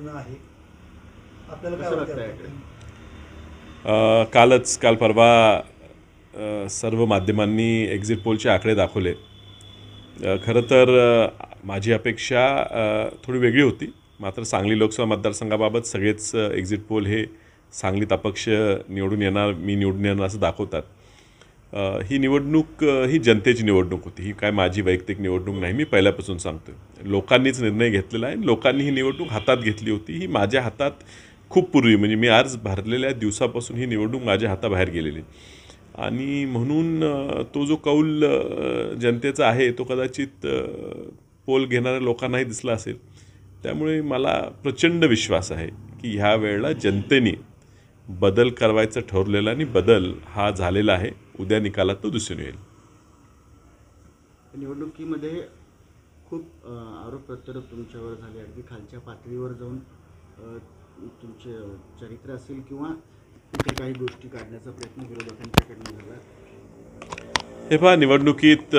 आहे आपल्याला काय वाटतं? काल परवा सर्व माध्यमांनी एक्झिट पोलचे आकडे दाखवले. खरं तर माझी अपेक्षा थोडी वेगळी होती. मात्र सांगली लोकसभा मतदारसंघाबाबत सगळेच एक्झिट पोल हे सांगलीत अपक्ष निवडून येणार, मी निवडून येणार असं दाखवतात. ही निवडणूक ही जनतेची निवडणूक होती. ही काय माझी वैयक्तिक निवडणूक नाही. मी पहिल्यापासून सांगतो, लोकांनीच निर्णय घेतलेला आहे. लोकांनी ही निवडणूक हातात घेतली होती. ही माझ्या हातात खूप पूर्वी, म्हणजे मी आज भरलेल्या दिवसापासून ही निवडणूक माझ्या हाताबाहेर गेलेली. आणि म्हणून तो जो कौल जनतेचा आहे तो कदाचित पोल घेणाऱ्या लोकांनाही दिसला असेल. त्यामुळे मला प्रचंड विश्वास आहे की ह्या वेळेला जनतेने बदल करायचं ठरवलेला आणि बदल हा झालेला आहे. उद्या निकालात तो दिसून येईल. निवडणुकीमध्ये खूप आरोप प्रत्यारोप तुमच्यावर झाले, अगदी खालच्या पातळीवर जाऊन तुमचे चरित्र असेल किंवा इतर काही गोष्टी काढण्याचा प्रयत्न विरोधकांच्याकडनं झाला. हे पहा, निवडणुकीत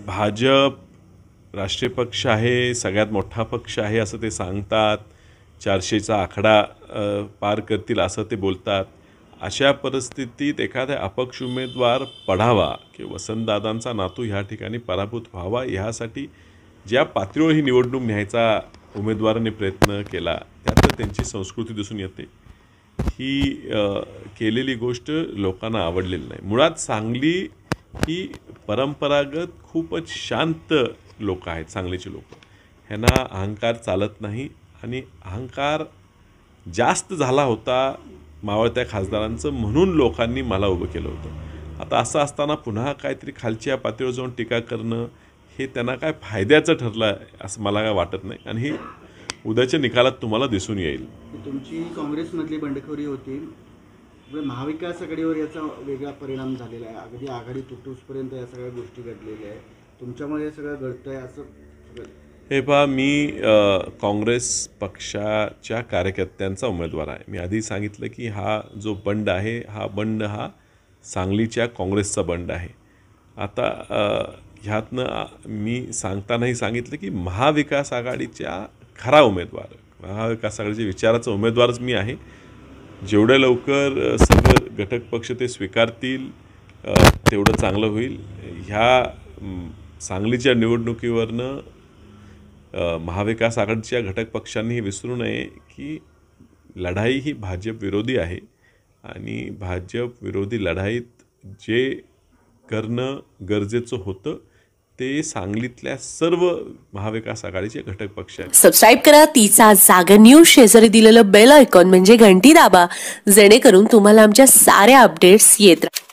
भाजप राष्ट्रीय पक्ष आहे, सगळ्यात मोठा पक्ष आहे असं ते सांगतात. 400चा आकडा पार करतील असं ते बोलतात. अशा परिस्थितीत एखादा अपक्ष उमेदवार पडावा किंवा वसंतदादांचा नातू ह्या ठिकाणी पराभूत व्हावा, ह्यासाठी ज्या पातळीवर ही निवडणूक न्यायचा उमेदवाराने प्रयत्न केला त्यात त्यांची संस्कृती दिसून येते. ही केलेली गोष्ट लोकांना आवडलेली नाही. मुळात सांगली ही परंपरागत खूपच शांत लोक आहेत. सांगलीचे लोक, ह्यांना अहंकार चालत नाही आणि अहंकार जास्त झाला होता मावळत्या खासदारांचं, म्हणून लोकांनी मला उभं केलं होतं. आता असं असताना पुन्हा काहीतरी खालच्या पातळीवर जाऊन टीका करणं हे त्यांना काय फायद्याचं ठरलं आहे असं मला काय वाटत नाही. आणि हे उद्याच्या निकालात तुम्हाला दिसून येईल. तुमची काँग्रेसमधली बंडखोरी होती, महाविकास आघाडीवर याचा वेगळा परिणाम झालेला आहे. अगदी आघाडी तुटूसपर्यंत या सगळ्या गोष्टी घडलेल्या आहेत. तुमच्यामुळे हे सगळं घडतं आहे असं. हे पहा, मी काँग्रेस पक्षाच्या कार्यकर्त्यांचा उमेदवार आहे. मी आधी सांगितलं की हा जो बंड आहे हा बंड हा सांगलीच्या काँग्रेसचा बंड आहे. आता ह्यातनं मी सांगतानाही सांगितलं की महाविकास आघाडीच्या खरा उमेदवार, महाविकास आघाडीच्या विचाराचा उमेदवारच मी आहे. जेवढ्या लवकर सर्व घटक पक्ष ते स्वीकारतील तेवढं चांगलं होईल. ह्या सांगलीच्या निवडणुकीवरनं महाविकास आघाडीच्या घटक पक्षांनी विसरू नये की लढाई ही भाजप विरोधी आहे आणि भाजप विरोधी लढाईत जे करणं गरजेचं होतं ते सांगलीतल्या सर्व महाविकास आघाडीचे घटक पक्ष आहेत. सबस्क्राईब करा तिचा जागर न्यूज, शेजारी दिलेलं बेल आयकॉन म्हणजे घंटी दाबा, जेणेकरून तुम्हाला आमच्या साऱ्या अपडेट्स येत राहतील.